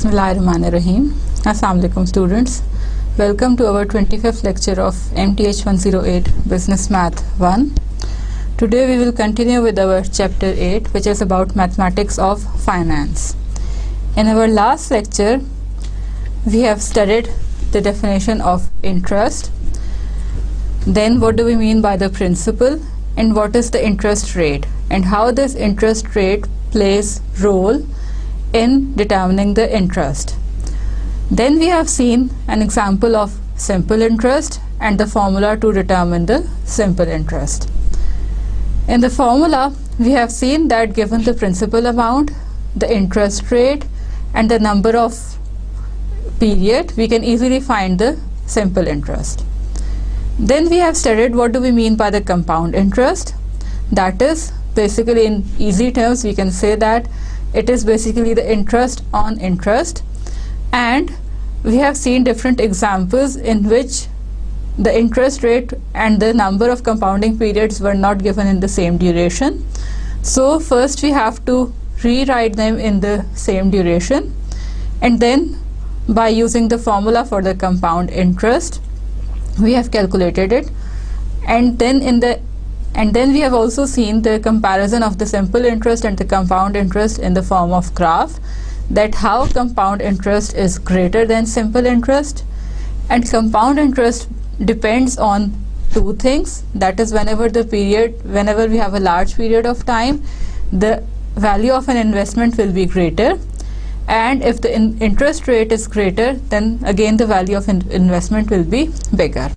Bismillahirrahmanirrahim. Assalamu alaikum students. Welcome to our 25th lecture of MTH 108 Business Math 1. Today we will continue with our chapter 8, which is about mathematics of finance. In our last lecture we have studied the definition of interest. Then what do we mean by the principal, and what is the interest rate, and how this interest rate plays role in determining the interest. Then we have seen an example of simple interest and the formula to determine the simple interest. In the formula we have seen that given the principal amount, the interest rate and the number of period, we can easily find the simple interest. Then we have studied what do we mean by the compound interest. That is basically, in easy terms, we can say that it is basically the interest on interest, and we have seen different examples in which the interest rate and the number of compounding periods were not given in the same duration. So first we have to rewrite them in the same duration, and then by using the formula for the compound interest we have calculated it, and then we have also seen the comparison of the simple interest and the compound interest in the form of graph, that how compound interest is greater than simple interest. And compound interest depends on two things, that is whenever we have a large period of time, the value of an investment will be greater, and if the interest rate is greater, then again the value of investment will be bigger.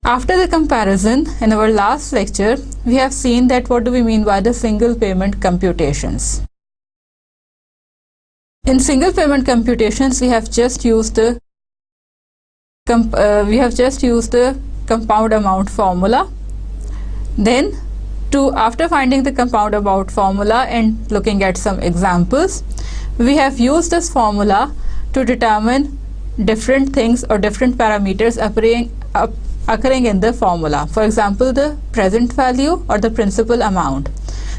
After the comparison, in our last lecture we have seen that what do we mean by the single payment computations. In single payment computations we have just used the compound amount formula. Then after finding the compound amount formula and looking at some examples, we have used this formula to determine different things or different parameters occurring in the formula. For example, the present value or the principal amount.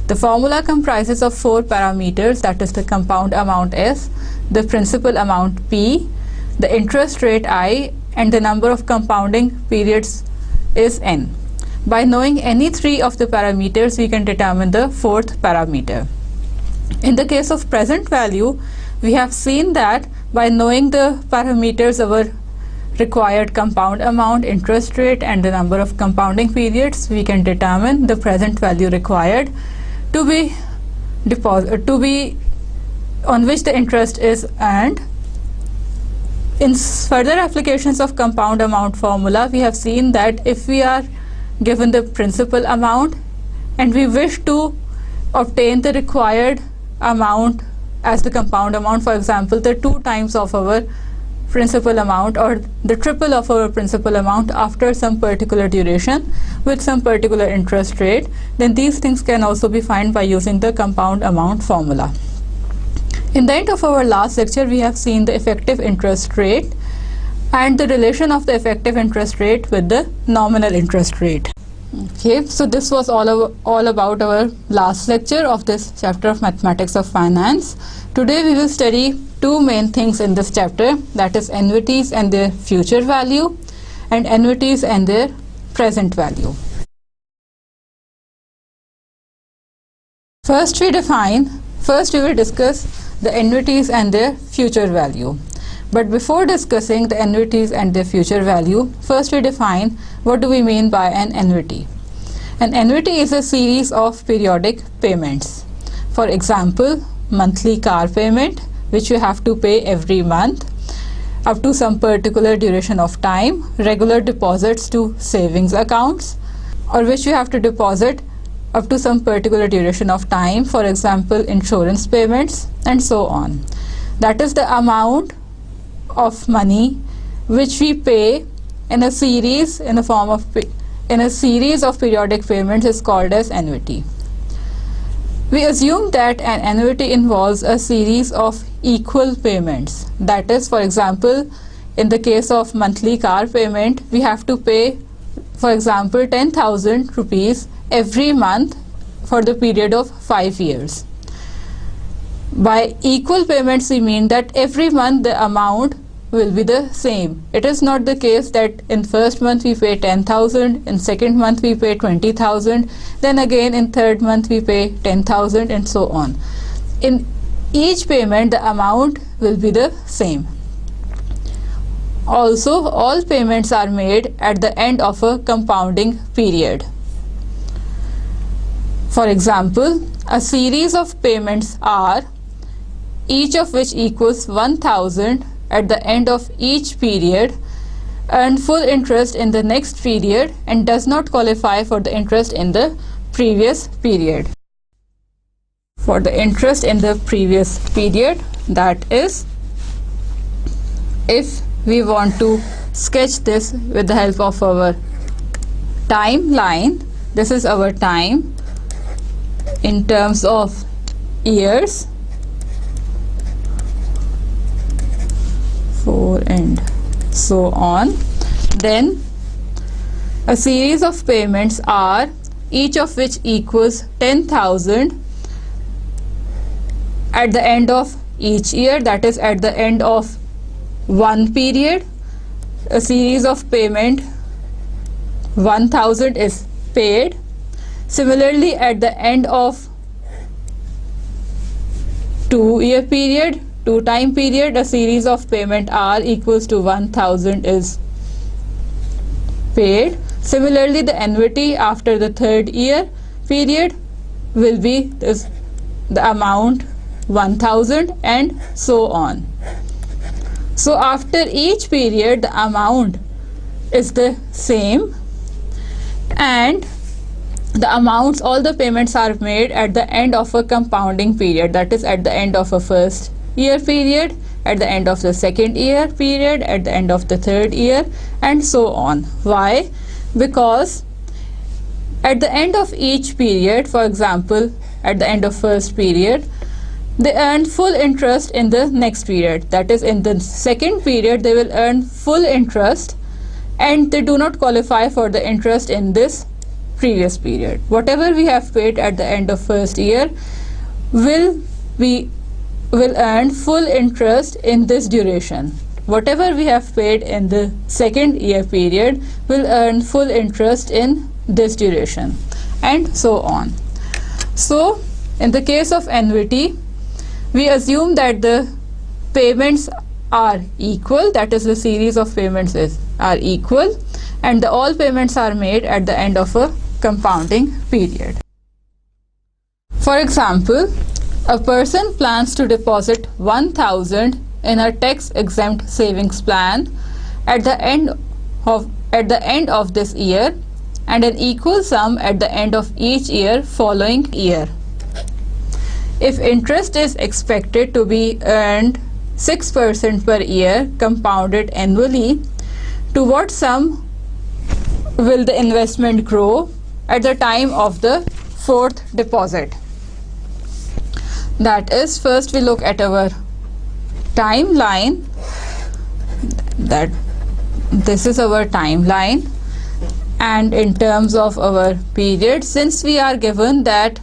The formula comprises of 4 parameters, that is the compound amount S, the principal amount P, the interest rate I, and the number of compounding periods is N. By knowing any 3 of the parameters we can determine the 4th parameter. In the case of present value, we have seen that by knowing the parameters our required compound amount, interest rate and the number of compounding periods, we can determine the present value required to be on which the interest is earned. In further applications of compound amount formula, we have seen that if we are given the principal amount and we wish to obtain the required amount as the compound amount, for example the 2 times of our principal amount or the triple of our principal amount after some particular duration with some particular interest rate, then these things can also be found by using the compound amount formula. In the end of our last lecture we have seen the effective interest rate and the relation of the effective interest rate with the nominal interest rate. Okay, so this was all about our last lecture of this chapter of mathematics of finance. Today we will study 2 main things in this chapter, that is annuities and their future value and annuities and their present value. First we will discuss the annuities and their future value. But before discussing the annuities and their future value, first we define what do we mean by an annuity. An annuity is a series of periodic payments. For example, monthly car payment, which you have to pay every month up to some particular duration of time, regular deposits to savings accounts, or which you have to deposit up to some particular duration of time, for example insurance payments and so on. That is the amount of money which we pay in a series of periodic payments is called as annuity. We assume that an annuity involves a series of equal payments. That is, for example, in the case of monthly car payment, we have to pay, for example, 10,000 rupees every month for the period of 5 years. By equal payments, we mean that every month the amount will be the same. It is not the case that in first month we pay 10,000, in second month we pay 20,000, then again in third month we pay 10,000, and so on. In each payment the amount will be the same. Also, all payments are made at the end of a compounding period. For example, a series of payments are, each of which equals 1,000 at the end of each period, earn full interest in the next period and does not qualify for the interest in the previous period. For the interest in the previous period, that is, if we want to sketch this with the help of our timeline, this is our time in terms of years, 4 and so on. Then a series of payments are, each of which equals 10,000 at the end of each year, that is at the end of one period. A series of payment 1,000 is paid. Similarly, at the end of 2-year period, 2-time period, a series of payment R equals to 1,000 is paid. Similarly, the annuity after the 3rd year period will be the amount 1,000, and so on. So after each period the amount is the same, and the amounts, all the payments are made at the end of a compounding period, that is at the end of a first year period, at the end of the second year period, at the end of the third year, and so on. Why? Because at the end of each period, for example at the end of first period, they earn full interest in the next period, that is in the second period they will earn full interest, and they do not qualify for the interest in this previous period. Whatever we have paid at the end of first year will earn full interest in this duration. Whatever we have paid in the second year period will earn full interest in this duration, and so on. So in the case of annuity, we assume that the payments are equal, that is the series of payments are equal, and all payments are made at the end of a compounding period. For example, a person plans to deposit 1,000 in a tax-exempt savings plan at the end of this year, and an equal sum at the end of each year following year. If interest is expected to be earned 6% per year compounded annually, to what sum will the investment grow at the time of the 4th deposit? That is, first we look at our timeline, that this is our timeline, and in terms of our period, since we are given that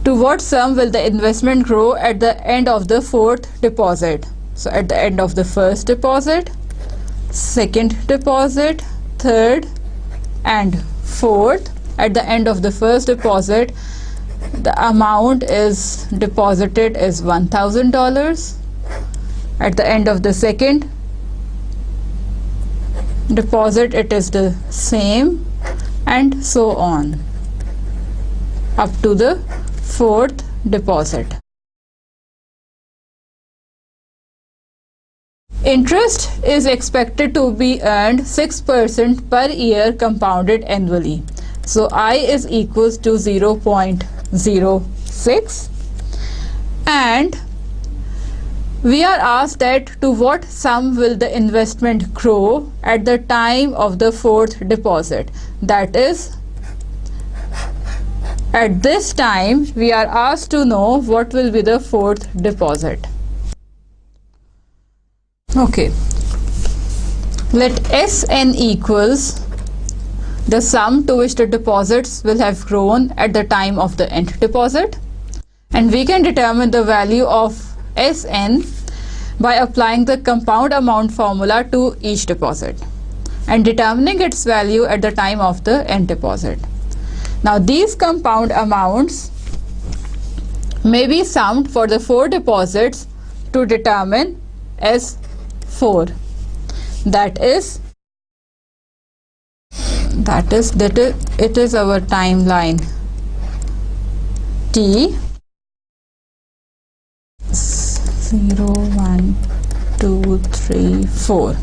to what sum will the investment grow at the end of the 4th deposit. So at the end of the first deposit, second deposit, third and fourth, at the end of the first deposit the amount is deposited is $1,000. At the end of the second deposit it is the same, and so on up to the 4th deposit. Interest is expected to be earned 6% per year compounded annually. So I is equals to 0.06, and we are asked that to what sum will the investment grow at the time of the 4th deposit. That is, at this time we are asked to know what will be the 4th deposit. Okay, let Sn equals the sum to which the deposits will have grown at the time of the nth deposit, and we can determine the value of Sn by applying the compound amount formula to each deposit and determining its value at the time of the nth deposit. Now these compound amounts may be summed for the 4 deposits to determine S4. That is it is our timeline T 0, 1, 2, 3, 4.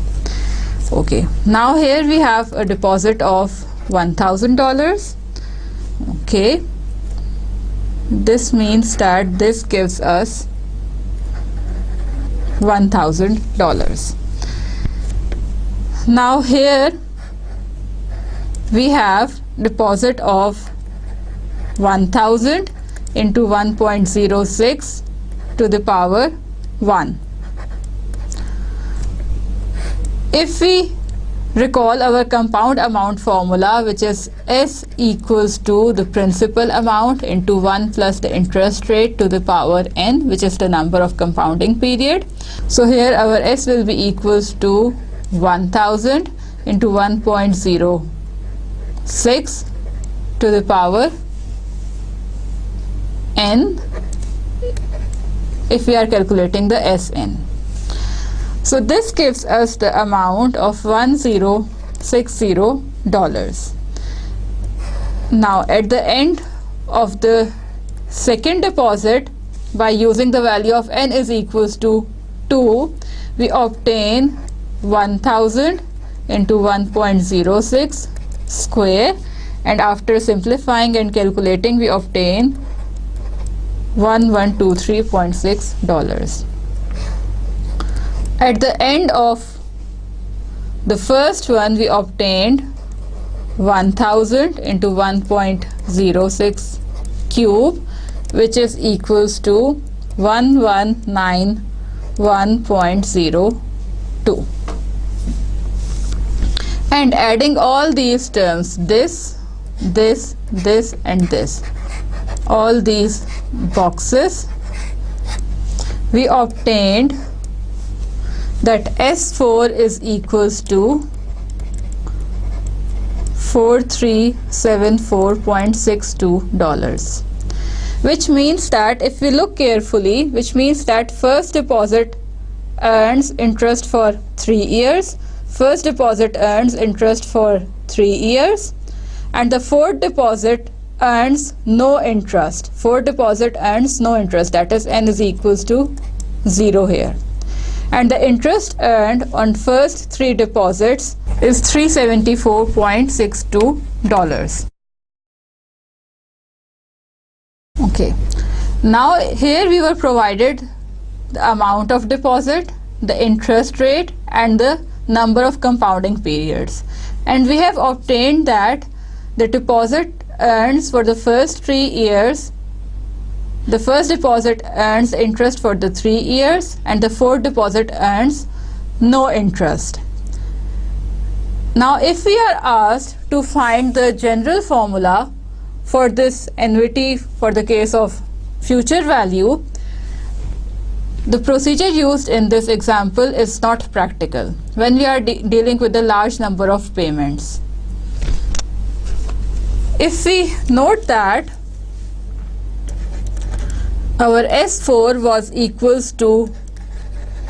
Okay, now here we have a deposit of $1,000. Okay, this means that this gives us $1,000. Now here we have deposit of 1000 into 1.06 to the power 1. If we recall our compound amount formula, which is S equals to the principal amount into 1 plus the interest rate to the power n, which is the number of compounding period. So here our S will be equals to 1000 into 1.06 to the power n if we are calculating the Sn. So this gives us the amount of $1060. Now at the end of the second deposit, by using the value of n is equals to 2, we obtain 1000 into 1.06 square, and after simplifying and calculating we obtain $1123.6. At the end of the first one, we obtained 1000 into 1.06 cube, which is equals to 1191.02. And adding all these terms, this, and this, all these boxes, we obtained that S4 is equals to $4374.62, which means that if we look carefully, which means that first deposit earns interest for 3 years, first deposit earns interest for 3 years, and the fourth deposit earns no interest. Fourth deposit earns no interest, that is n is equals to 0 here. And the interest earned on first 3 deposits is $374.62. Okay, now here we were provided the amount of deposit, the interest rate, and the number of compounding periods, and we have obtained that the deposit earns for the first 3 years, the first deposit earns interest for the 3 years, and the fourth deposit earns no interest. Now if we are asked to find the general formula for this annuity for the case of future value, the procedure used in this example is not practical when we are dealing with a large number of payments. If we note that our S4 was equals to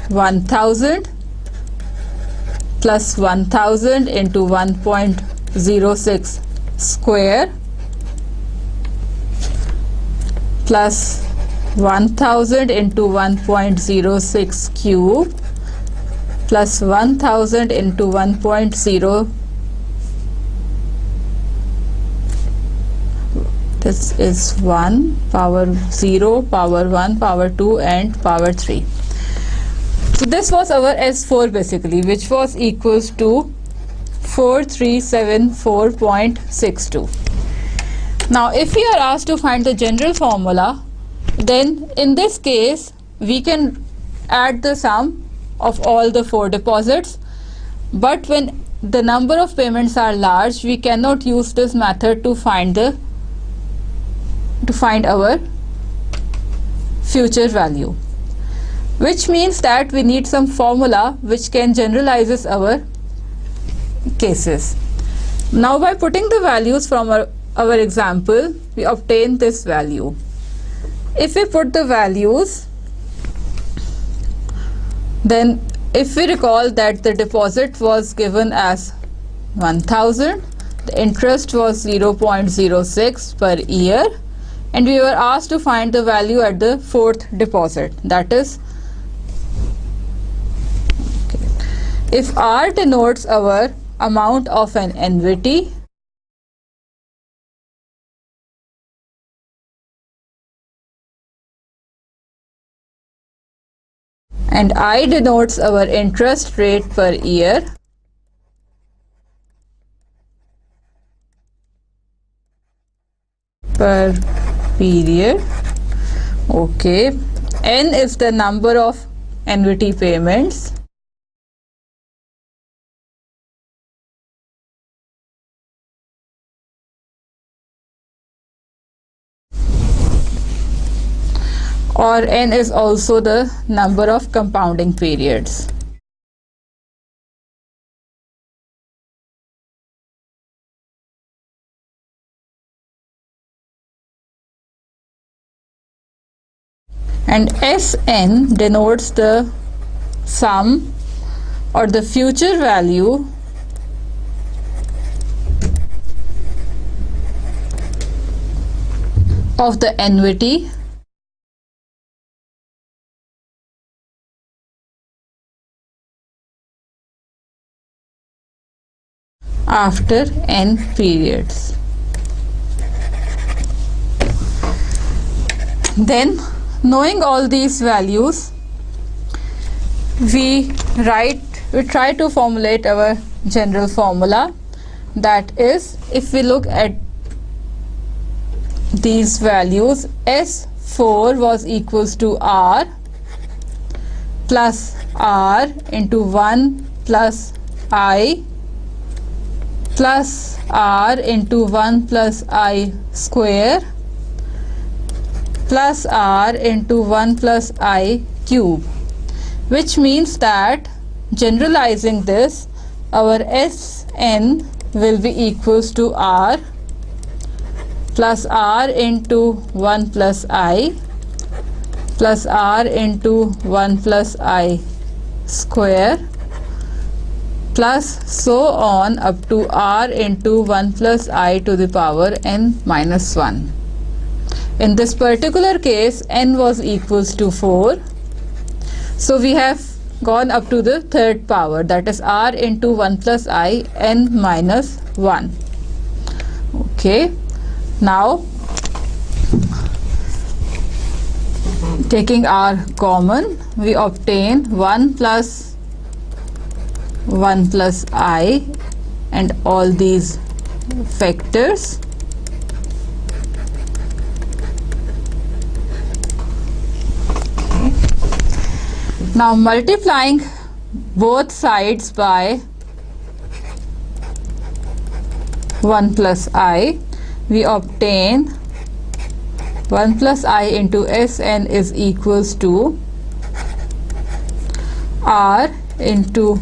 1000 plus 1000 into 1.06 square plus 1000 into 1.06 cube plus 1000 into 1.0, this is 1 power 0 power 1 power 2 and power 3. So this was our S4 basically, which was equals to 4374.62. Now if we are asked to find the general formula, then in this case we can add the sum of all the 4 deposits, but when the number of payments are large, we cannot use this method to find our future value, which means that we need some formula which can generalizes our cases. Now by putting the values from our example, we obtain this value. If we put the values, then if we recall that the deposit was given as 1000, the interest was 0.06 per year, and we were asked to find the value at the fourth deposit, that is, if R denotes our amount of an annuity, and I denotes our interest rate per year, per period. Okay, N is the number of annuity payments, or N is also the number of compounding periods. And Sn denotes the sum or the future value of the annuity after n periods. Then, knowing all these values, we try to formulate our general formula, that is, if we look at these values, S4 was equals to R plus R into 1 plus I plus R into 1 plus I square plus R into 1 plus I cube, which means that generalizing this, our Sn will be equals to R plus R into 1 plus I plus R into 1 plus I square plus so on up to R into 1 plus I to the power n minus 1. In this particular case, n was equals to 4. So we have gone up to the third power, that is R into 1 plus I n minus 1. Okay. Now, taking R common, we obtain 1 plus I and all these factors. Now multiplying both sides by 1 plus I, we obtain 1 plus I into Sn is equals to R into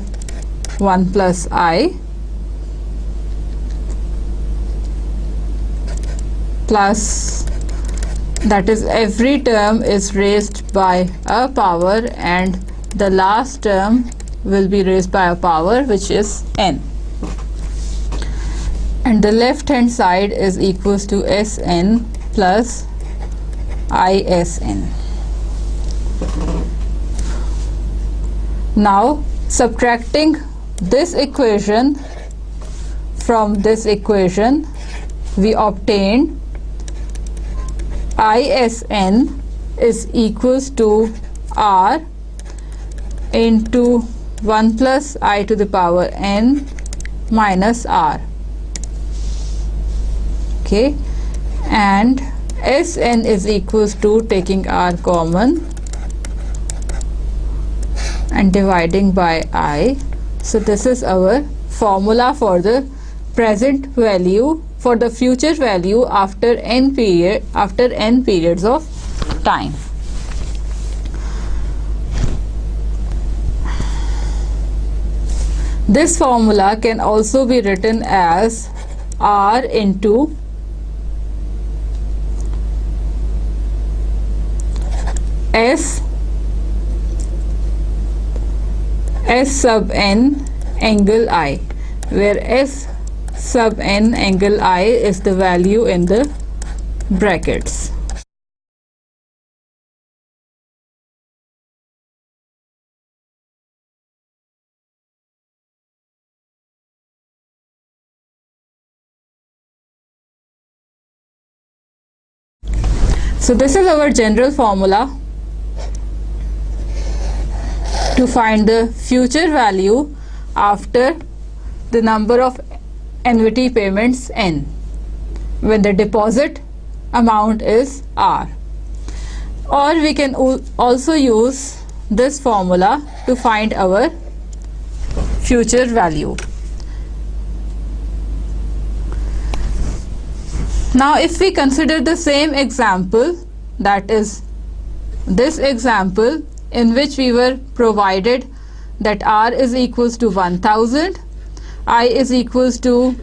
1 plus I plus, that is, every term is raised by a power and the last term will be raised by a power, which is n, and the left hand side is equals to Sn plus Isn. Now subtracting this equation from this equation, we obtained Isn is equals to R into 1 plus I to the power n minus R. Okay, and Sn is equals to, taking R common and dividing by I. So this is our formula for the present value, for the future value after n periods of time. This formula can also be written as R into S sub n angle I, where S sub n angle I is the value in the brackets. So this is our general formula to find the future value after the number of annuity payments n, when the deposit amount is R. Or we can also use this formula to find our future value. Now if we consider the same example, that is this example in which we were provided that R is equals to 1000, I is equals to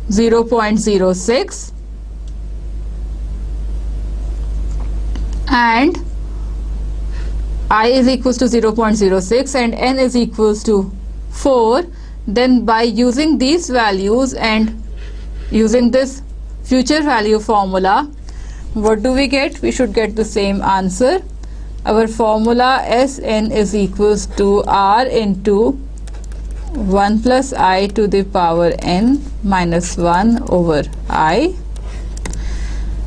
0.06 and I is equals to 0.06 and n is equals to 4, then by using these values and using this future value formula, what do we get? We should get the same answer. Our formula Sn is equals to R into 1 plus I to the power n minus 1 over I.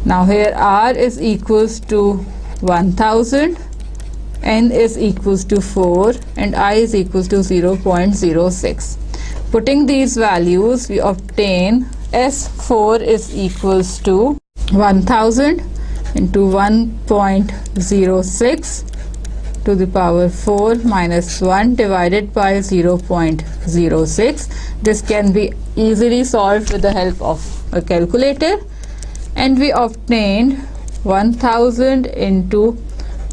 Now here R is equals to 1000, n is equals to 4 and I is equals to 0.06. Putting these values, we obtain S4 is equals to 1000 into 1.06 to the power 4 minus 1 divided by 0.06. This can be easily solved with the help of a calculator, and we obtained 1000 into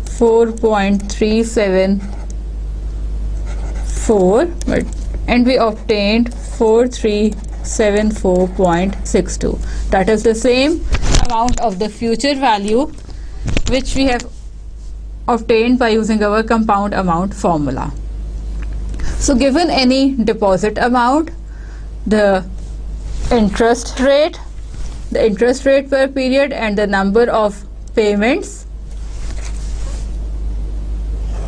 4.374 and we obtained 4374.62. That is the same amount of the future value which we have obtained by using our compound amount formula. So given any deposit amount, the interest rate per period and the number of payments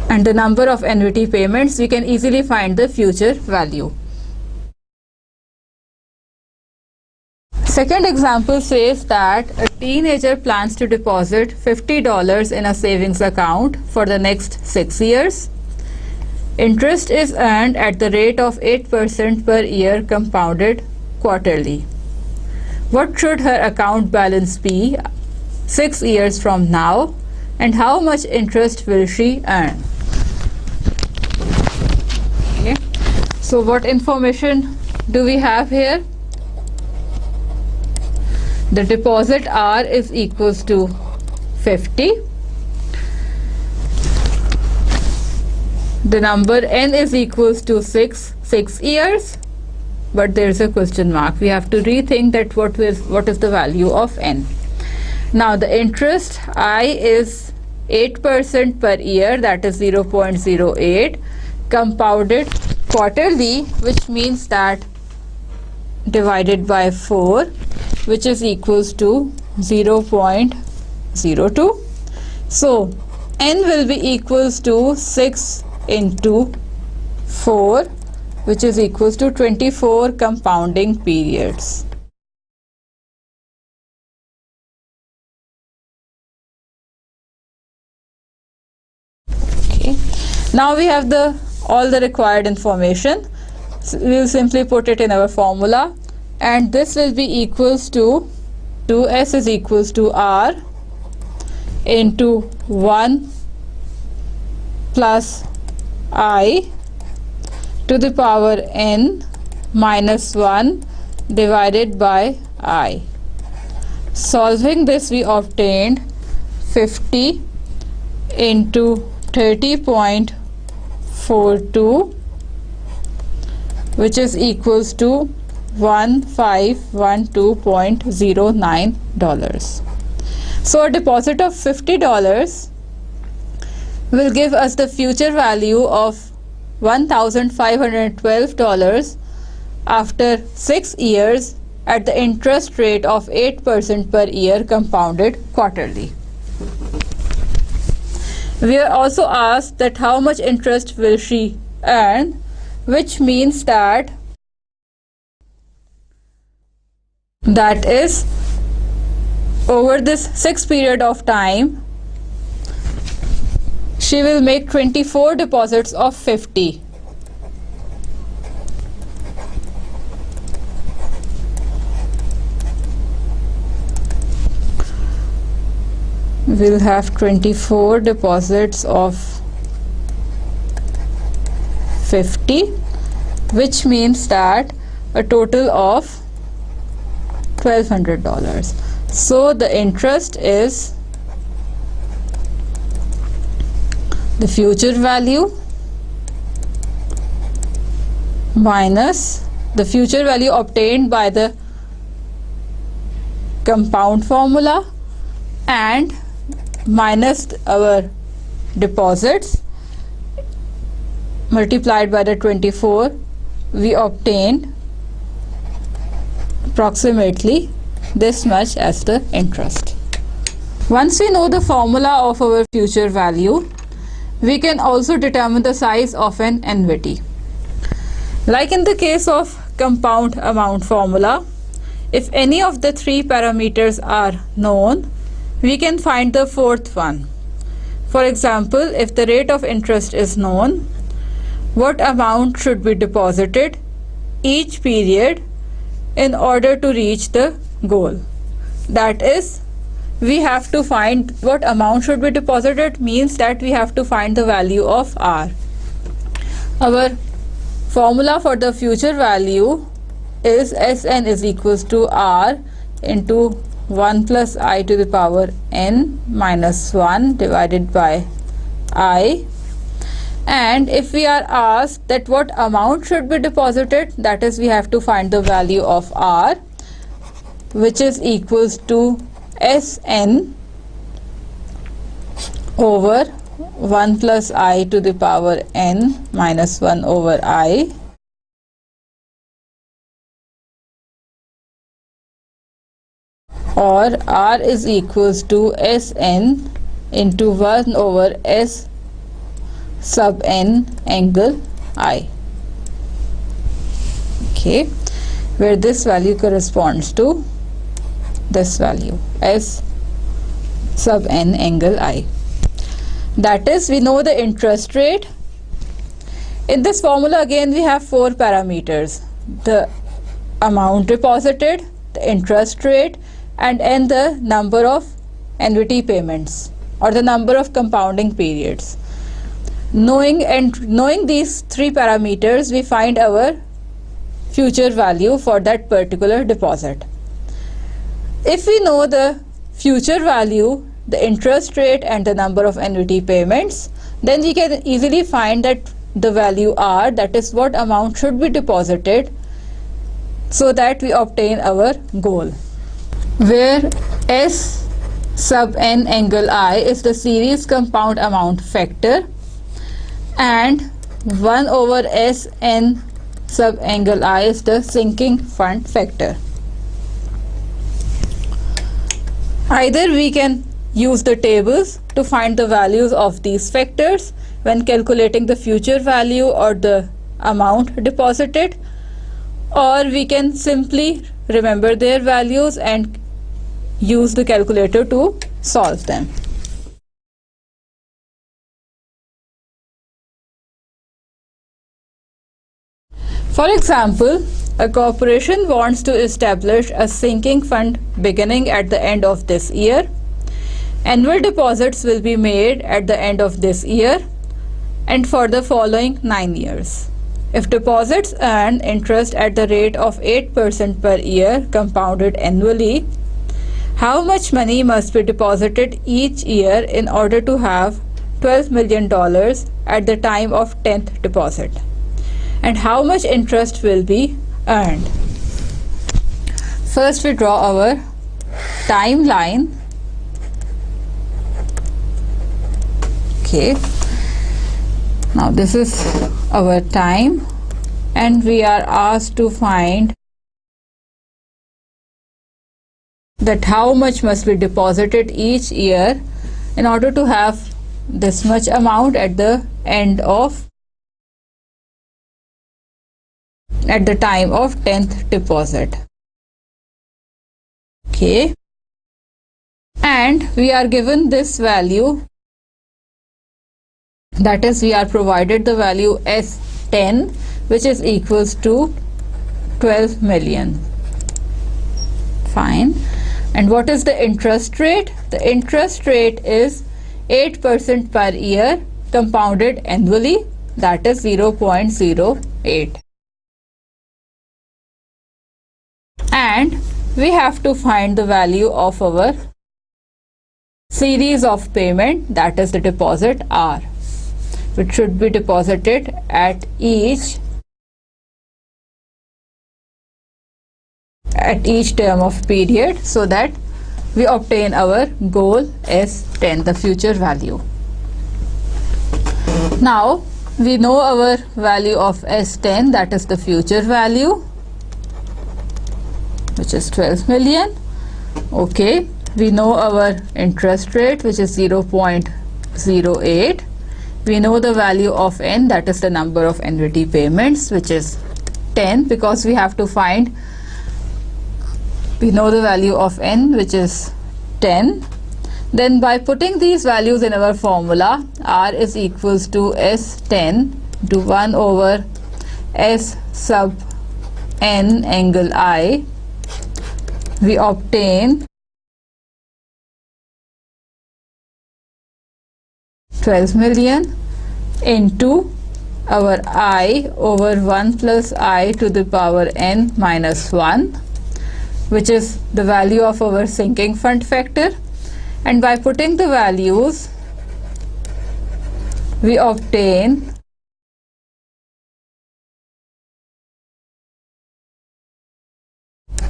and the number of annuity payments, we can easily find the future value. Second example says that a teenager plans to deposit $50 in a savings account for the next 6 years. Interest is earned at the rate of 8% per year compounded quarterly. What should her account balance be 6 years from now, and how much interest will she earn? Okay. So what information do we have here? The deposit R is equals to 50. The number n is equals to 6 years, but there is a question mark. We have to rethink that what is the value of n. Now the interest I is 8% per year, that is 0.08, compounded quarterly, which means that divided by 4, which is equals to 0.02. So n will be equals to 6 into 4, which is equals to 24 compounding periods. Okay. Now we have all the required information. So we will simply put it in our formula, and this will be equals to 2s is equals to r into 1 plus I to the power n minus 1 divided by I. Solving this, we obtained 50 into 30.42 which is equals to $1512.09. So a deposit of $50 will give us the future value of $1,512 after 6 years at the interest rate of 8% per year compounded quarterly. We are also asked that how much interest will she earn, which means that is over this 6 period of time she will make 24 deposits of 50. We'll have 24 deposits of 50, which means that a total of $1,200. So the interest is the future value minus the future value obtained by the compound formula and minus our deposits multiplied by the 24, we obtained approximately this much as the interest. Once we know the formula of our future value, we can also determine the size of an annuity. Like in the case of compound amount formula, if any of the 3 parameters are known, we can find the 4th one. For example, if the rate of interest is known, what amount should be deposited each period in order to reach the goal? That is, we have to find what amount should be deposited, means that we have to find the value of R. Our formula for the future value is Sn is equals to R into 1 plus I to the power n minus 1 divided by I. And if we are asked that what amount should be deposited, that is, we have to find the value of R, which is equals to Sn over 1 plus I to the power n minus 1 over I or R is equals to Sn into 1 over S sub n angle I. Okay, where this value corresponds to this value S sub n angle I. That is, we know the interest rate. In this formula again we have 4 parameters: the amount deposited, the interest rate, and the number of annuity payments or the number of compounding periods. Knowing these 3 parameters, we find our future value for that particular deposit. If we know the future value, the interest rate, and the number of annuity payments, then we can easily find that the value R, that is what amount should be deposited, so that we obtain our goal, where S sub n angle I is the series compound amount factor and 1 over S n sub angle I is the sinking fund factor. Either we can use the tables to find the values of these factors when calculating the future value or the amount deposited, or we can simply remember their values and use the calculator to solve them. For example, a corporation wants to establish a sinking fund beginning at the end of this year. Annual deposits will be made at the end of this year and for the following 9 years. If deposits earn interest at the rate of 8% per year compounded annually, how much money must be deposited each year in order to have $12 million at the time of 10th deposit? and how much interest will be earned. First we draw our timeline. Okay, now this is our time and we are asked to find that how much must be deposited each year in order to have this much amount at the time of 10th deposit. Okay, and we are given this value, that is we are provided the value S10, which is equals to 12 million. Fine. And what is the interest rate? The interest rate is 8% per year compounded annually, that is 0.08. And we have to find the value of our series of payment, that is the deposit R, which should be deposited at each term of period, so that we obtain our goal S10, the future value. Now we know our value of S10, that is the future value, which is 12 million. Okay, we know our interest rate, which is 0.08. We know the value of N, that is the number of annuity payments, which is 10, because we have to find, we know the value of N, which is 10. Then by putting these values in our formula, R is equals to S10 to 1 over S sub N angle I, we obtain 12 million into our I over 1 plus I to the power N minus 1, which is the value of our sinking fund factor. And by putting the values, we obtain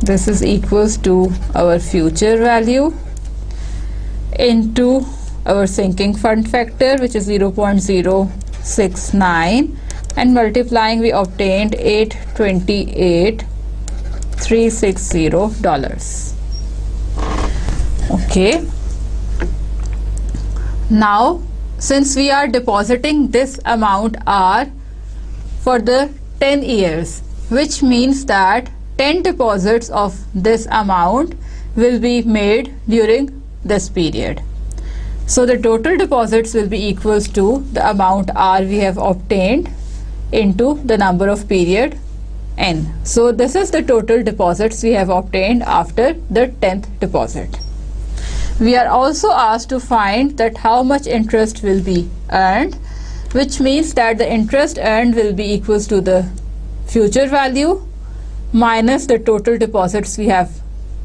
this is equals to our future value into our sinking fund factor, which is 0.069, and multiplying we obtained $828,360. Okay, now since we are depositing this amount R for the 10 years, which means that 10 deposits of this amount will be made during this period. So the total deposits will be equals to the amount R we have obtained into the number of period N. So this is the total deposits we have obtained after the 10th deposit. We are also asked to find that how much interest will be earned, which means that the interest earned will be equals to the future value minus the total deposits we have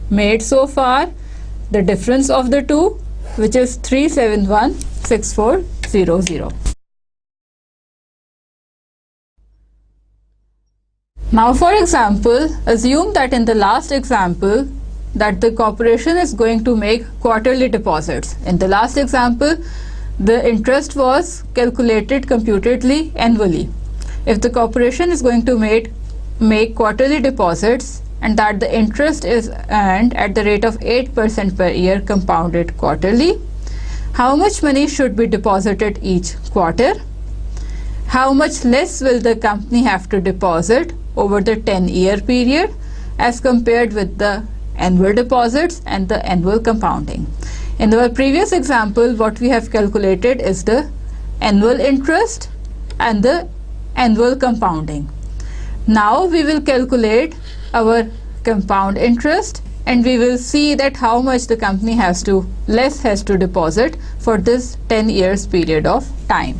made so far, the difference of the two, which is 371,6400. Now for example, assume that in the last example that the corporation is going to make quarterly deposits. In the last example, the interest was calculated computedly annually. If the corporation is going to make quarterly deposits and that the interest is earned at the rate of 8% per year compounded quarterly, how much money should be deposited each quarter? How much less will the company have to deposit over the 10-year period as compared with the annual deposits and the annual compounding? In our previous example, what we have calculated is the annual interest and the annual compounding. Now we will calculate our compound interest and we will see that how much the company has to deposit for this 10 years period of time.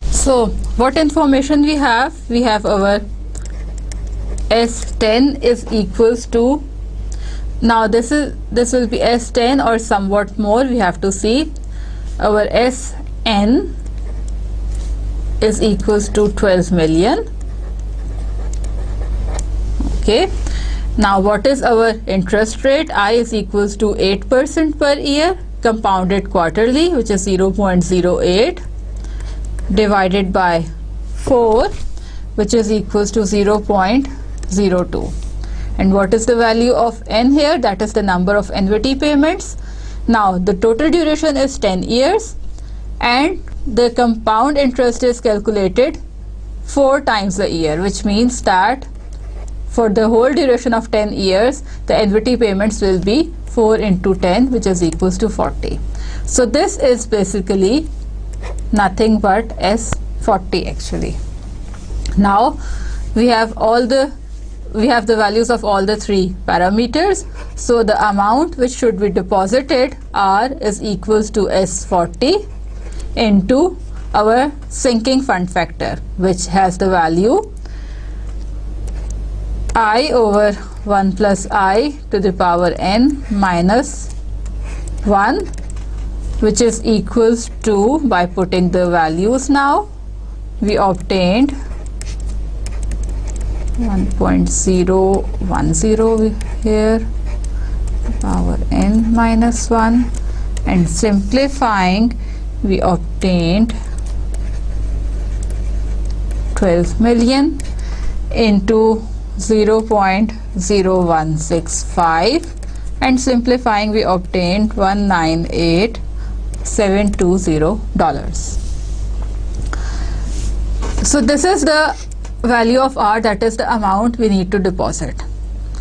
So what information we have? We have our S10 is equals to, now this will be S10 or somewhat more, we have to see. our SN is equals to 12 million. Okay, now what is our interest rate? I is equals to 8% per year compounded quarterly, which is 0.08 divided by 4, which is equals to 0.02. And what is the value of N here? That is the number of annuity payments. Now the total duration is 10 years and the compound interest is calculated 4 times a year, which means that for the whole duration of 10 years the annuity payments will be 4 into 10, which is equals to 40. So this is basically nothing but S40 actually. Now we have the values of all the 3 parameters. So the amount which should be deposited, R, is equals to S40 into our sinking fund factor, which has the value I over 1 plus I to the power n minus 1, which is equals to, by putting the values now, we obtained 1.010 here, power n minus 1, and simplifying we obtained 12 million into 0.0165, and simplifying we obtained $198,720. So this is the value of R, that is the amount we need to deposit.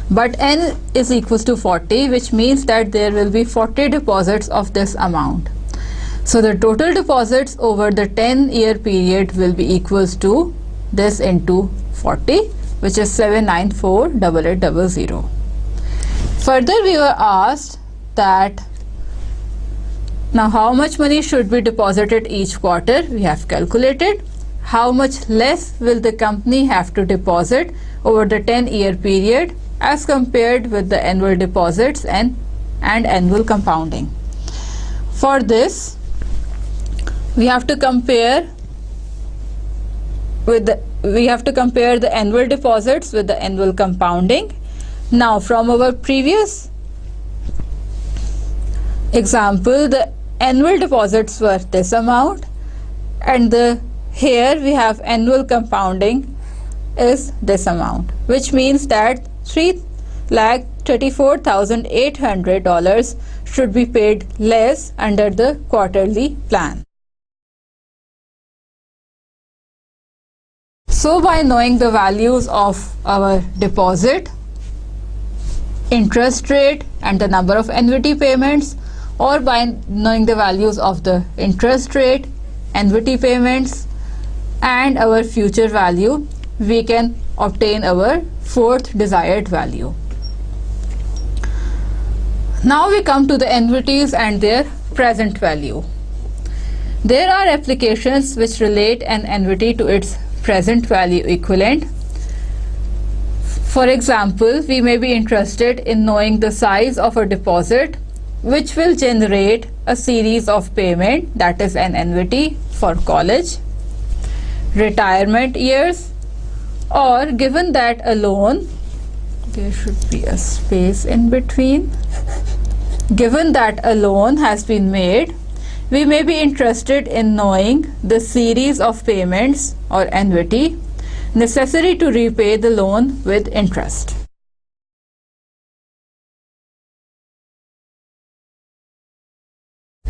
But N is equals to 40, which means that there will be 40 deposits of this amount. So the total deposits over the 10-year period will be equals to this into 40, which is 794,800. Further, we were asked that now how much money should be deposited each quarter. We have calculated. How much less will the company have to deposit over the 10-year period as compared with the annual deposits and annual compounding. For this, we have to compare the annual deposits with the annual compounding. Now from our previous example, the annual deposits were this amount, and here we have annual compounding is this amount, which means that $3,34,800 should be paid less under the quarterly plan. So by knowing the values of our deposit, interest rate, and the number of annuity payments, or by knowing the values of the interest rate, annuity payments, and our future value, we can obtain our 4th desired value. Now we come to the annuities and their present value. There are applications which relate an annuity to its present value equivalent. For example, we may be interested in knowing the size of a deposit which will generate a series of payment, that is an annuity for college, retirement years, or given that a loan, there should be a space in between, given that a loan has been made, we may be interested in knowing the series of payments or annuity necessary to repay the loan with interest.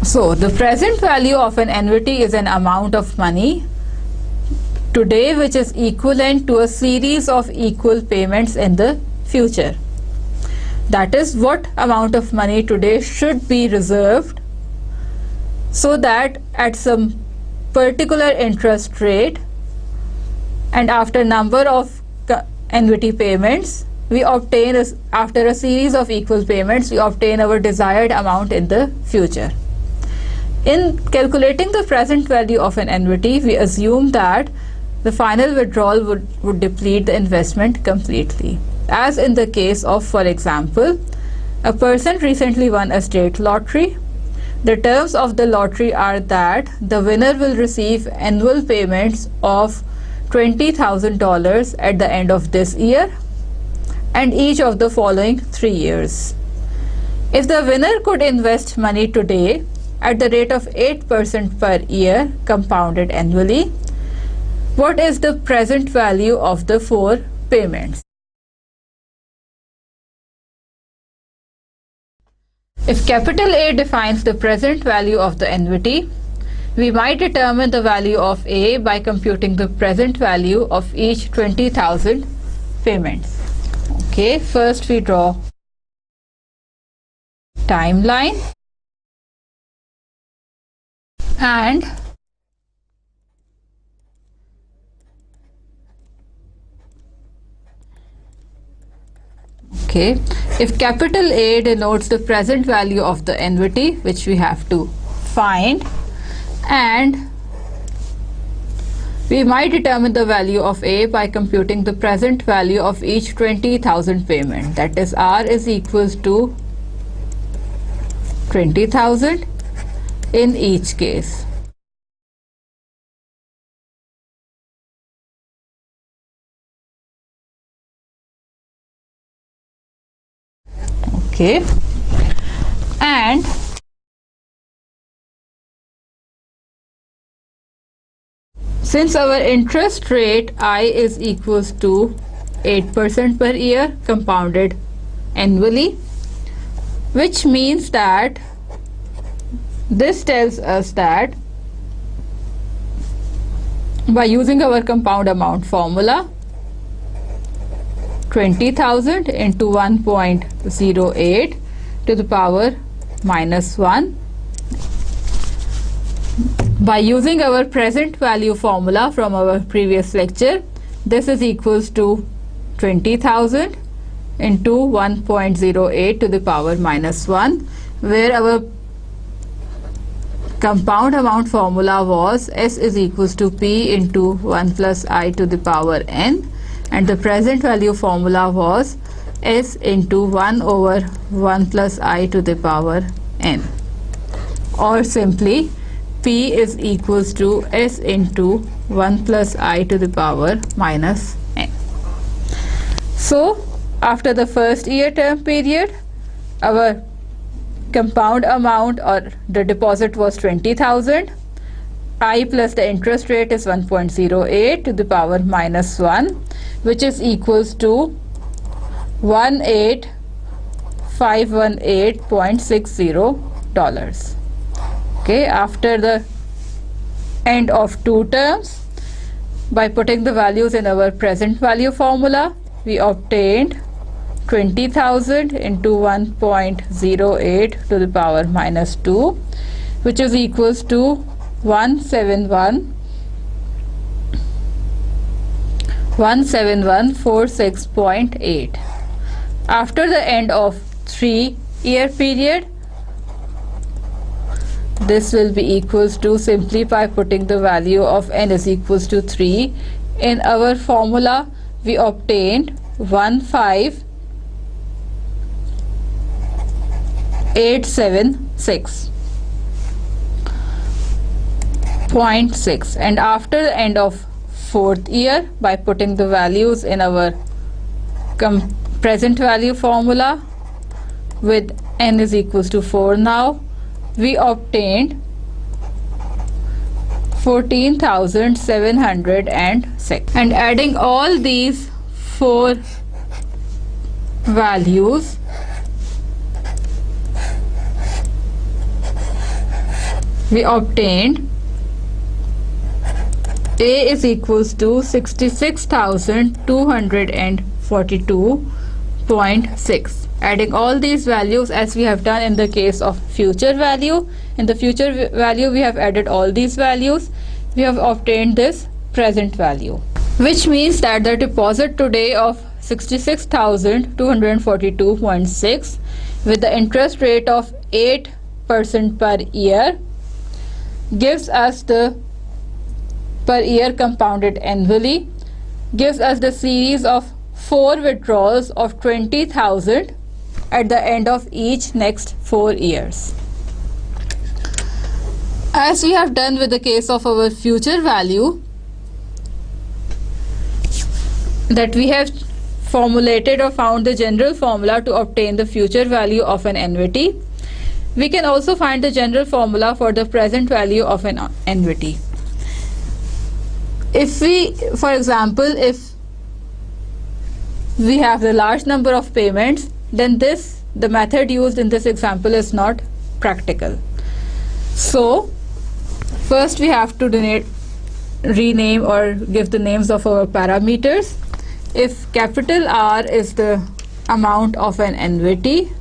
So the present value of an annuity is an amount of money today which is equivalent to a series of equal payments in the future. That is, what amount of money today should be reserved so that at some particular interest rate and after number of annuity payments, we obtain, after a series of equal payments, we obtain our desired amount in the future. In calculating the present value of an annuity, we assume that the final withdrawal would deplete the investment completely. As in the case of, for example, a person recently won a state lottery, The terms of the lottery are that the winner will receive annual payments of $20,000 at the end of this year and each of the following 3 years. If the winner could invest money today at the rate of 8% per year compounded annually, what is the present value of the 4 payments? If capital A defines the present value of the annuity, we might determine the value of A by computing the present value of each 20,000 payments. Okay, first we draw timeline and okay, if capital A denotes the present value of the annuity, which we have to find, and we might determine the value of A by computing the present value of each 20,000 payment, that is R is equals to 20,000 in each case. Okay, and since our interest rate I is equals to 8% per year compounded annually, which means that this tells us that by using our compound amount formula, 20,000 into 1.08 to the power minus 1. By using our present value formula from our previous lecture, this is equals to 20,000 into 1.08 to the power minus 1, where our compound amount formula was S is equals to P into 1 plus I to the power n, and the present value formula was S into 1 over 1 plus I to the power n, or simply P is equals to S into 1 plus I to the power minus n. So after the first year term period, our compound amount or the deposit was 20,000. I plus the interest rate is 1.08 to the power minus 1, which is equals to 18,518.60 dollars. Okay, after the end of 2 terms, by putting the values in our present value formula, we obtained 20,000 into 1.08 to the power minus 2, which is equals to 17146.8. After the end of 3-year period, this will be equals to, simply by putting the value of n is equals to 3 in our formula, we obtained 15,876.6, and after the end of 4th year, by putting the values in our present value formula with n is equals to 4 now, we obtained 14,706, and adding all these 4 values, we obtained A is equals to 66,242.6. Adding all these values as we have done in the case of future value, in the future value we have added all these values, we have obtained this present value, which means that the deposit today of 66,242.6 with the interest rate of 8% per year gives us the per year compounded annually, gives us the series of 4 withdrawals of 20,000 at the end of each next 4 years. As we have done with the case of our future value, that we have formulated or found the general formula to obtain the future value of an NVT, we can also find the general formula for the present value of an NVT. If we, for example, if we have the large number of payments, then the method used in this example is not practical. So first we have to rename or give the names of our parameters. If capital R is the amount of an NVT,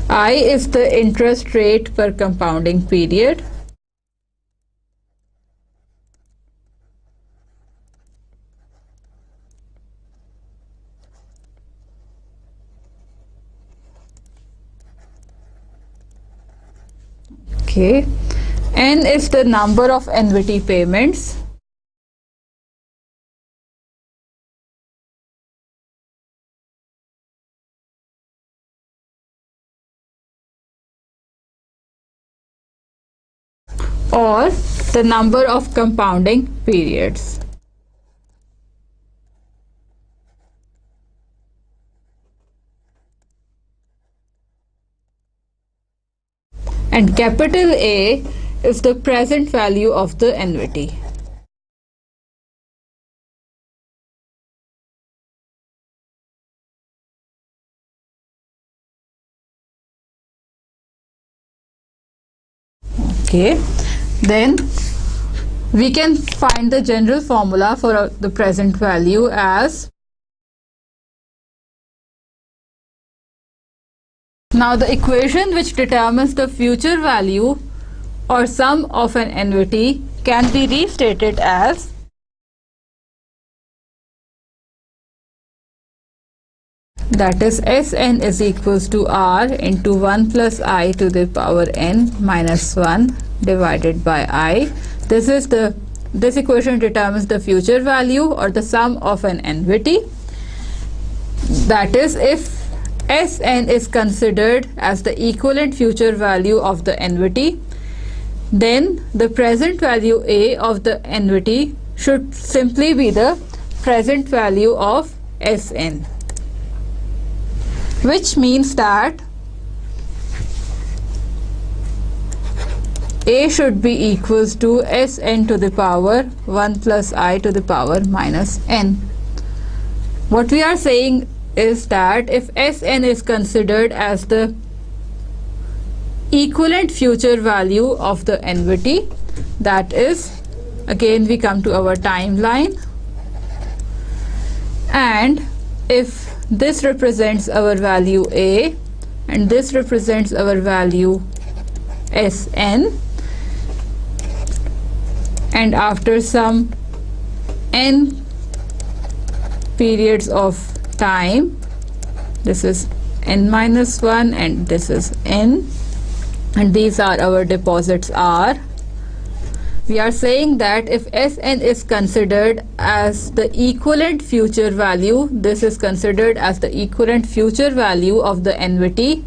I is the interest rate per compounding period, okay, N is the number of NVT payments, or the number of compounding periods. And capital A is the present value of the NVT. Okay, then we can find the general formula for the present value as, now the equation which determines the future value or sum of an NVT can be restated as that is Sn is equals to R into 1 plus I to the power n minus 1 divided by I. This equation determines the future value or the sum of an NVT. That is, if Sn is considered as the equivalent future value of the NVT, then the present value A of the NVT should simply be the present value of Sn, which means that A should be equals to Sn to the power 1 plus I to the power minus n. What we are saying is that if Sn is considered as the equivalent future value of the NVT, that is, again we come to our timeline, and if this represents our value A and this represents our value Sn, and after some n periods of time, this is n minus 1 and this is n, and these are our deposits R. We are saying that if Sn is considered as the equivalent future value, this is considered as the equivalent future value of the NVT,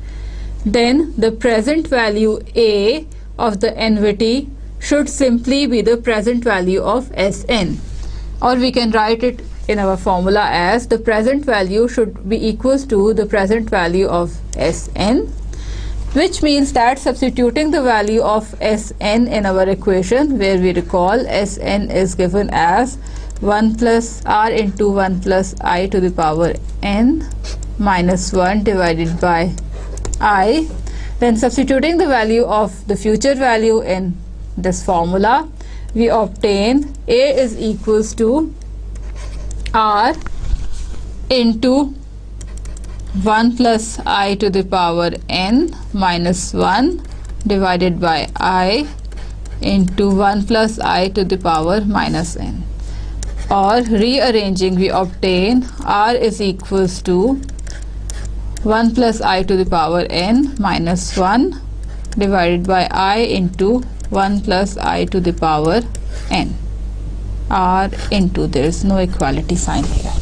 then the present value A of the NVT should simply be the present value of Sn, or we can write it in our formula as the present value should be equals to the present value of Sn, which means that substituting the value of Sn in our equation, where we recall Sn is given as 1 plus R into 1 plus I to the power n minus 1 divided by I, then substituting the value of the future value in this formula, we obtain A is equals to R into 1 plus I to the power n minus 1 divided by I into 1 plus I to the power minus n, or rearranging we obtain R is equals to 1 plus I to the power n minus 1 divided by I into 1 plus I to the power n, R into, there is no equality sign here.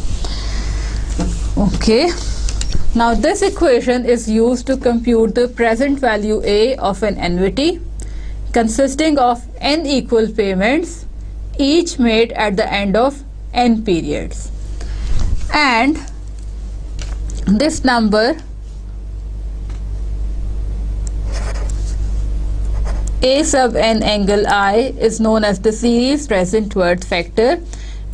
Okay. Now this equation is used to compute the present value A of an annuity consisting of n equal payments, each made at the end of n periods. And this number A sub n angle I is known as the series present worth factor,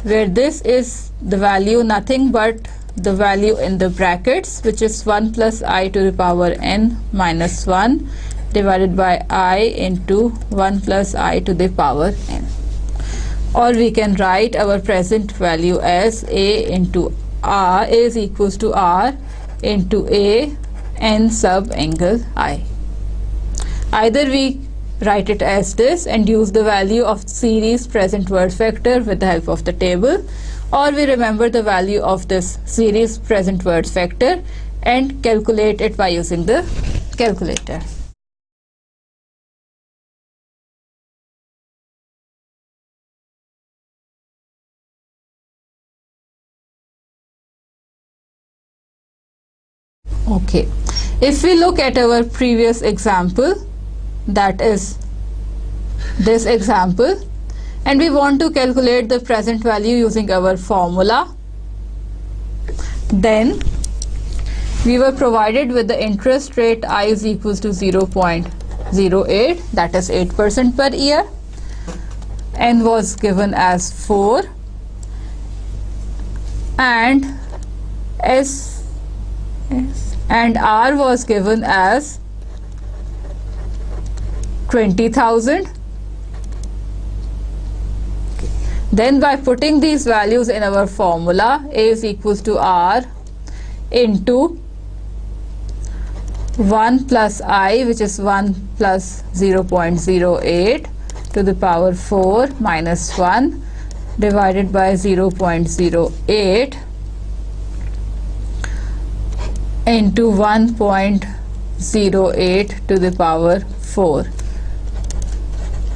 where this is the value nothing but the value in the brackets, which is 1 plus I to the power n minus 1 divided by I into 1 plus I to the power n. Or we can write our present value as A into R, A is equals to R into A n sub angle I. Either we write it as this and use the value of series present worth factor with the help of the table, or we remember the value of this series present worth factor and calculate it by using the calculator. Okay, if we look at our previous example, that is this example, and we want to calculate the present value using our formula, then we were provided with the interest rate I is equals to 0.08, that is 8% per year, n was given as 4, and R was given as 20,000. Then by putting these values in our formula, A is equals to R into 1 plus I, which is 1 plus 0.08 to the power 4 minus 1 divided by 0.08 into 1.08 to the power 4.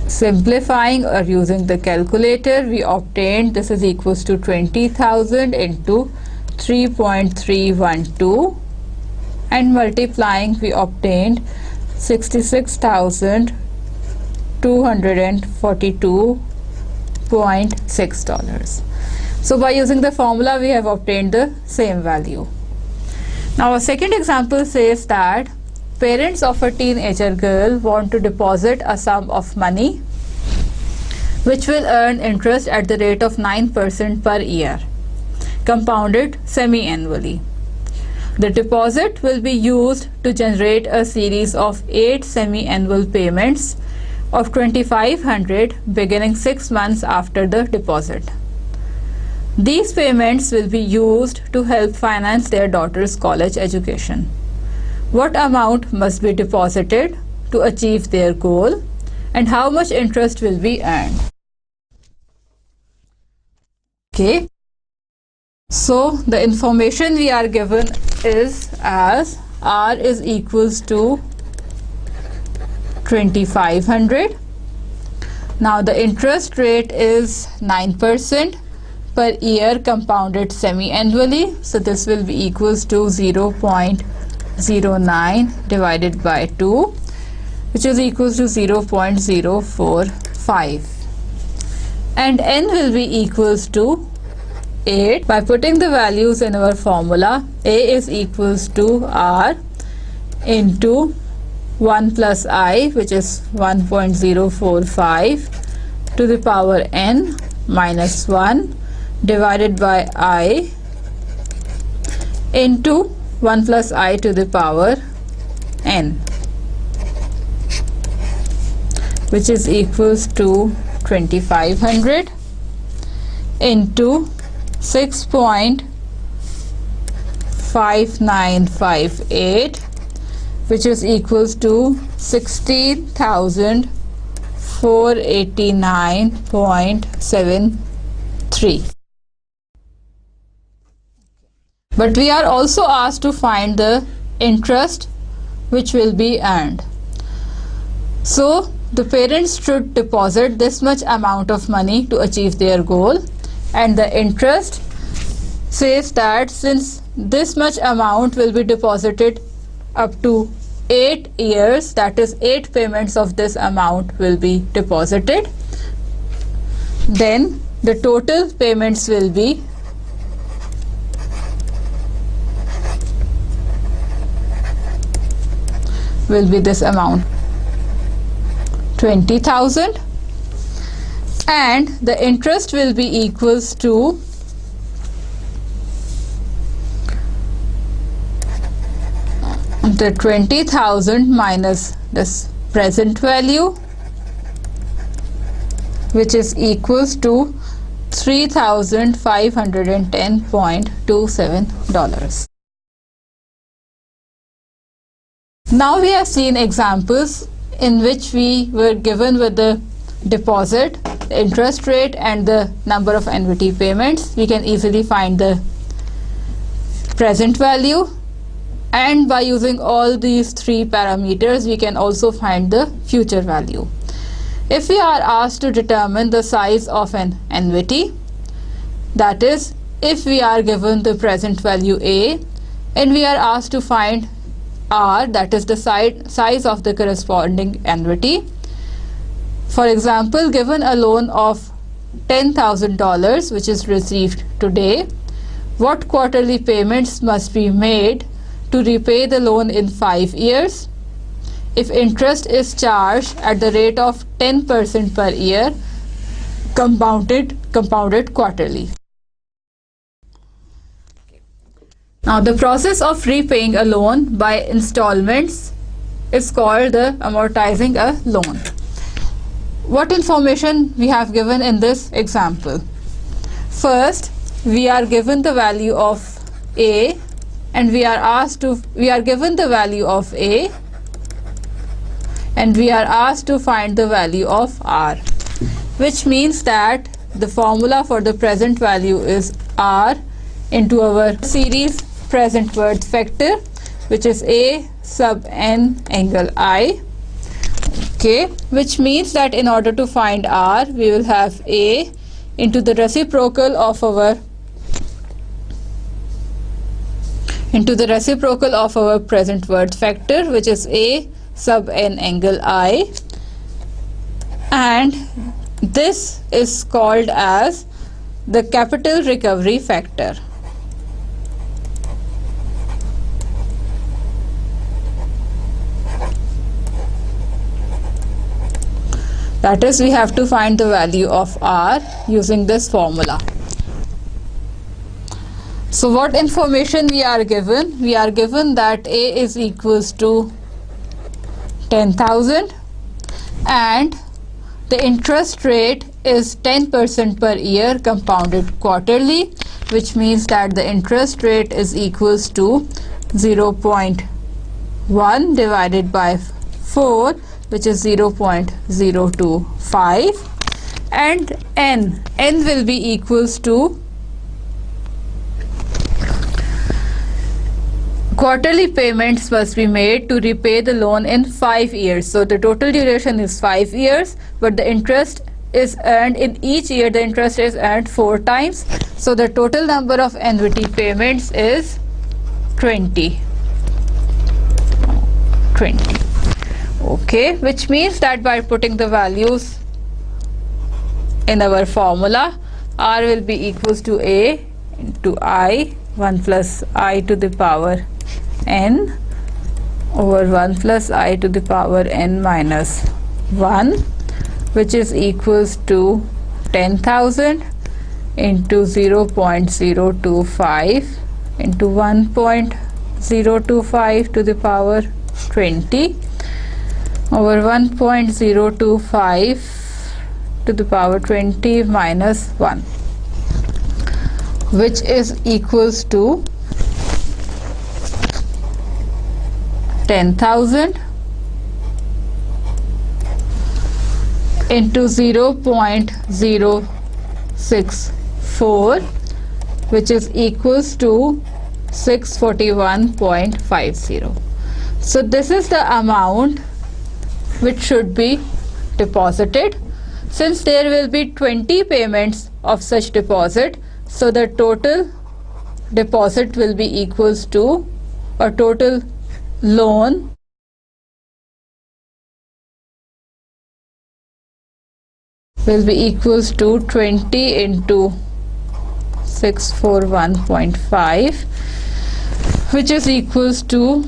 Simplifying or using the calculator, we obtained this is equals to 20,000 into 3.312, and multiplying we obtained $66,242.6. So by using the formula we have obtained the same value. Now our second example says that parents of a teenager girl want to deposit a sum of money which will earn interest at the rate of 9% per year, compounded semi-annually. The deposit will be used to generate a series of 8 semi-annual payments of $2,500 beginning 6 months after the deposit. These payments will be used to help finance their daughter's college education. What amount must be deposited to achieve their goal, and how much interest will be earned? Okay, so the information we are given is as R is equals to 2,500. Now the interest rate is 9% per year compounded semi-annually, so this will be equals to 0.09 divided by 2, which is equals to 0.045, and n will be equals to 8. By putting the values in our formula, A is equals to R into 1 plus I, which is 1.045 to the power n minus 1 divided by I into 1 plus I to the power n, which is equals to 2,500 into 6.5958, which is equals to 16,489.73. But we are also asked to find the interest which will be earned. So the parents should deposit this much amount of money to achieve their goal, and the interest says that since this much amount will be deposited up to 8 years, that is 8 payments of this amount will be deposited. Then the total payments will be this amount, 20,000, and the interest will be equals to the 20,000 minus this present value, which is equals to $3,510.27. Now we have seen examples in which we were given with the deposit, the interest rate, and the number of annuity payments. We can easily find the present value, and by using all these 3 parameters we can also find the future value. If we are asked to determine the size of an annuity, that is, if we are given the present value A and we are asked to find R, that is the size of the corresponding annuity. For example, given a loan of $10,000 which is received today, what quarterly payments must be made to repay the loan in 5 years if interest is charged at the rate of 10% per year, compounded quarterly? Now the process of repaying a loan by installments is called the amortizing a loan. What information we have given in this example? First, we are given the value of A and we are given the value of A and we are asked to find the value of R, which means that the formula for the present value is R into our series present worth factor, which is A sub n angle I. Okay, which means that in order to find R, we will have A into the reciprocal of our present worth factor, which is A sub n angle I, and this is called as the capital recovery factor. That is, we have to find the value of R using this formula. So what information we are given? We are given that A is equals to 10,000 and the interest rate is 10% per year compounded quarterly, which means that the interest rate is equals to 0.1 divided by 4, which is 0.025, and n will be equals to quarterly payments must be made to repay the loan in 5 years. So the total duration is 5 years, but the interest is earned in each year, the interest is earned 4 times. So the total number of annuity payments is 20. Okay, which means that by putting the values in our formula, R will be equals to A into I, 1 plus I to the power n over 1 plus I to the power n minus 1, which is equals to 10,000 into 0.025 into 1.025 to the power 20 over 1.025 to the power 20 minus 1, which is equals to 10,000 into 0.064, which is equals to 641.50. So this is the amount which should be deposited. Since there will be 20 payments of such deposit, so the total deposit will be equals to, or total loan will be equals to 20 into 641.5, which is equals to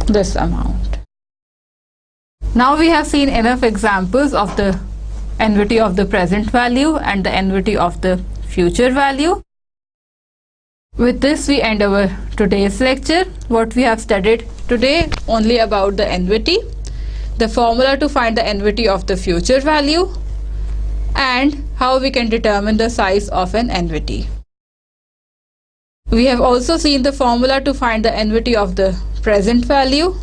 this amount. Now we have seen enough examples of the annuity of the present value and the annuity of the future value. With this we end our today's lecture. What we have studied today only about the annuity, the formula to find the annuity of the future value, and how we can determine the size of an annuity. We have also seen the formula to find the annuity of the present value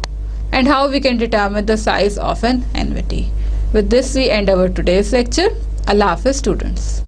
and how we can determine the size of an annuity. With this we end our today's lecture. Allah Hafiz students.